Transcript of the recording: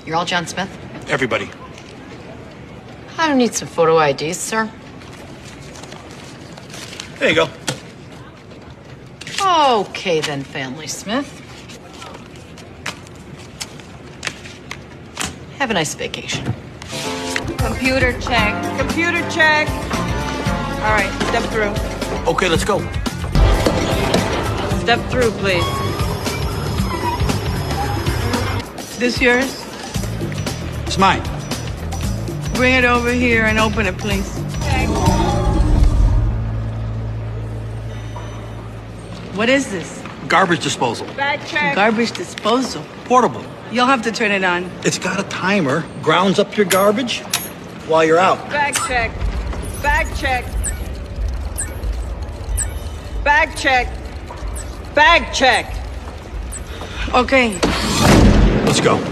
You're all John Smith? Everybody. I don't need some photo IDs, sir. There you go. Okay then, Family Smith. Have a nice vacation. Computer check. Computer check. All right, step through. Okay, let's go. Step through, please. This yours? It's mine. Bring it over here and open it, please. What is this? Garbage disposal. Bag check. Garbage disposal. Portable. You'll have to turn it on. It's got a timer. Grounds up your garbage while you're out. Bag check. Bag check. Bag check. Bag check. Okay. Let's go.